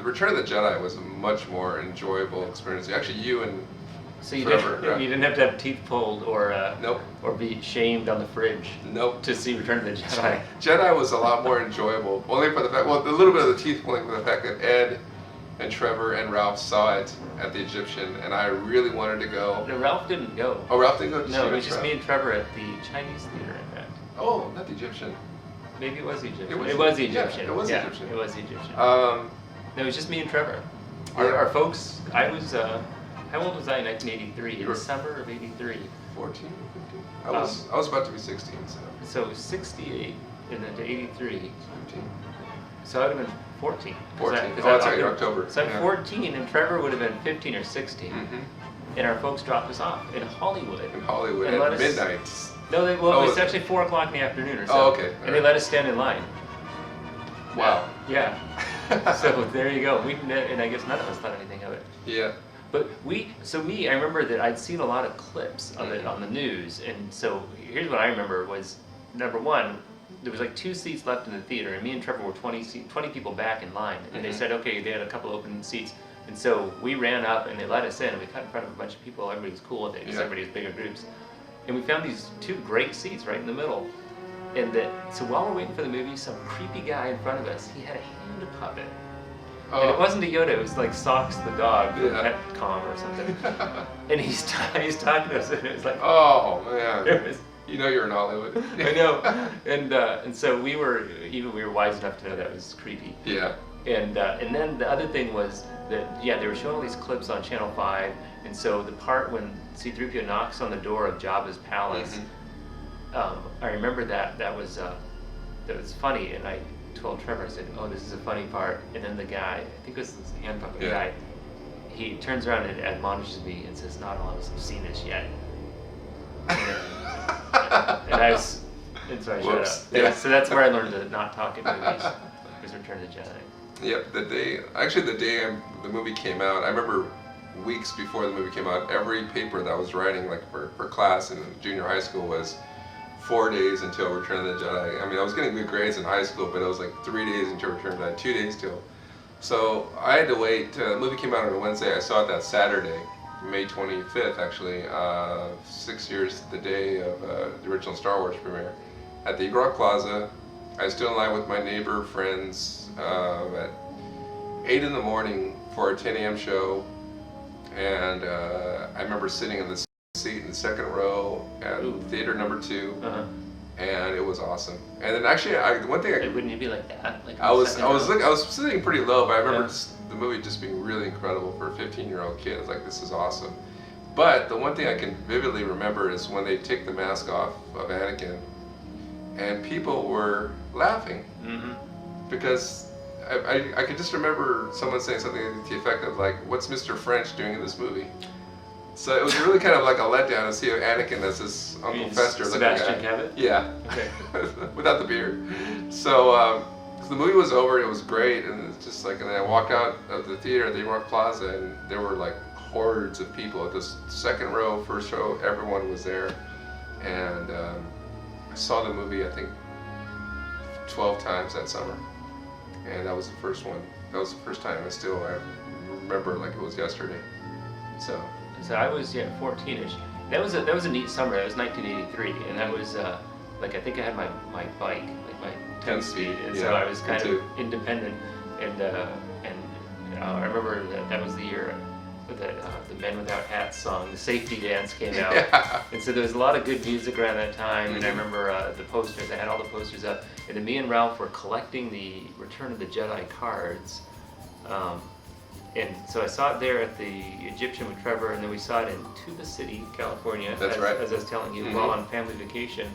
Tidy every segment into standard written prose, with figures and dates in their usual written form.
Return of the Jedi was a much more enjoyable experience. Actually, you and So you Trevor, didn't, you didn't have to have teeth pulled or Nope. or be shamed on the fridge Nope. to see Return of the Jedi. Jedi was a lot more enjoyable, only for the fact, well, a little bit of the teeth pulling for the fact that Ed and Trevor and Ralph saw it at the Egyptian, and I really wanted to go. No, Ralph didn't go. Oh, Ralph didn't go? No, it was just me and Trevor at the Chinese theater, in fact. Oh, not the Egyptian. Maybe it was the Egyptian. It was the Egyptian. Yeah, it was the Egyptian. It was the Egyptian. Um, No, it was just me and Trevor. Yeah. Our folks, I was, how old was I in 1983? You In were- the summer of 83. 14 or 15? I was about to be 16, so So it was 68 and then to 83. 15. So I would have been 14. 14. I- Oh, that's right, you're October. So I'm Yeah. 14 and Trevor would have been 15 or 16. Mm-hmm. And our folks dropped us off in Hollywood. In Hollywood And let at us- midnight. No, it Oh, was actually 4 o'clock in the afternoon or so. Oh, okay. And they let us stand in line. Wow. Yeah. So there you go. And I guess none of us thought anything of it. Yeah. But I remember that I'd seen a lot of clips of it on the news. And so here's what I remember was, number one, there was like 2 seats left in the theater, and me and Trevor were 20 people back in line. And they said, okay, they had a couple open seats. And so we ran up and they let us in, and we cut in front of a bunch of people. Everybody was cool with it because everybody was bigger groups. And we found these 2 great seats right in the middle. And so while we're waiting for the movie, some creepy guy in front of us, he had a hand puppet. And it wasn't a Yoda, it was like Socks the dog from Petcom or something. And he's talking to us, and it was like, oh, man. it was, You know you're in Hollywood. I know. And so we were wise enough to know that was creepy. Yeah. And then the other thing was that, they were showing all these clips on Channel 5, and so the part when C-3PO knocks on the door of Jabba's palace, I remember that was funny, and I told Trevor, I said, oh, this is a funny part, and then the guy, I think it was this hand puppet guy, he turns around and admonishes me and says, not all of us have seen this yet. And so I shut up. Yeah. So that's where I learned to not talk at movies, was Return of the Jedi. Yep, the day the movie came out, I remember weeks before the movie came out, every paper that I was writing, like for class in junior high school, was 4 days until Return of the Jedi. I mean, I was getting good grades in high school, but it was like 3 days until Return of the Jedi, 2 days till. So I had to wait. The movie came out on a Wednesday. I saw it that Saturday, May 25th, actually, 6 years the day of the original Star Wars premiere, at the Eagle Rock Plaza. I stood in line with my neighbor friends at 8 in the morning for a 10 a.m. show, and I remember sitting in the seat in the second row at theater number 2, and it was awesome. And then actually, one thing wouldn't you be like that? Like I was sitting pretty low, but I remember the movie just being really incredible for a 15-year-old kid. I was like, this is awesome. But the one thing I can vividly remember is when they take the mask off of Anakin, and people were laughing because I could just remember someone saying something to the effect of like, "What's Mr. French doing in this movie?" So it was really kind of like a letdown to see Anakin as this Uncle Fester looking guy. Sebastian Cabot? Yeah. Okay. Without the beard. So the movie was over. It was great, and it's just like, and then I walked out of the theater at the Rock Plaza, and there were like hordes of people at this second row, first row. Everyone was there, and I saw the movie I think 12 times that summer, and that was the first one. That was the first time, and still I remember like it was yesterday. So I was 14ish. That was a neat summer. That was 1983, and that was like I think I had my bike, like my 10-speed, and so I was kind of independent. And I remember that was the year that the Men Without Hats song, the Safety Dance, came out, and so there was a lot of good music around that time. And I remember the posters. I had all the posters up, and then me and Ralph were collecting the Return of the Jedi cards. And so I saw it there at the Egyptian with Trevor, and then we saw it in Tuba City, California, That's right. as I was telling you, while on family vacation.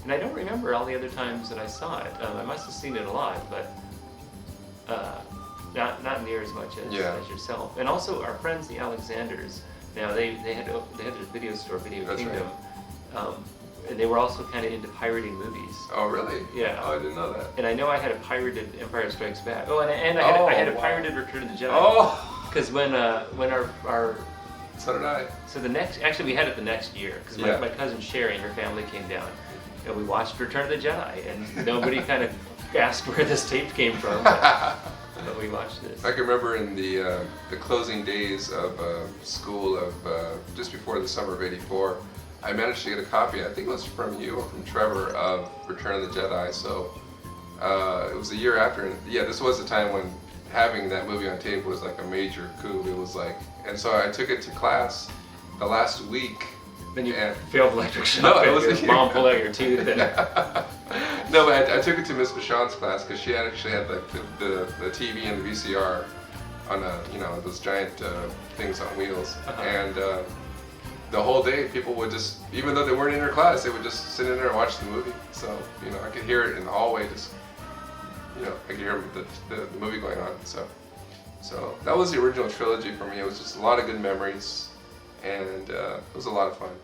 And I don't remember all the other times that I saw it. I must have seen it a lot, but not near as much as yourself. And also our friends, the Alexanders, now they had a video store, Video That's Kingdom, right. and they were also kind of into pirating movies. Oh, really? Yeah. Oh, I didn't know that. And I know I had a pirated Empire Strikes Back. Oh, and I had a pirated Return of the Jedi. Oh! Because when our So did I. So actually we had it the next year, because my cousin Sherry and her family came down, and we watched Return of the Jedi, and nobody kind of asked where this tape came from. when we watched this. I can remember in the closing days of school of just before the summer of '84, I managed to get a copy. I think it was from you or from Trevor of Return of the Jedi. So it was a year after, and yeah, this was the time when having that movie on tape was like a major coup. It was like, and so I took it to class the last week. Then you failed electric shock. No, it and was your mom pulled out your tooth. And No, but I took it to Miss Bashan's class because she actually had like the TV and the VCR on those giant things on wheels, and the whole day people would just, even though they weren't in her class, they would just sit in there and watch the movie. So I could hear it in the hallway, just I could hear the movie going on. So that was the original trilogy for me. It was just a lot of good memories, and it was a lot of fun.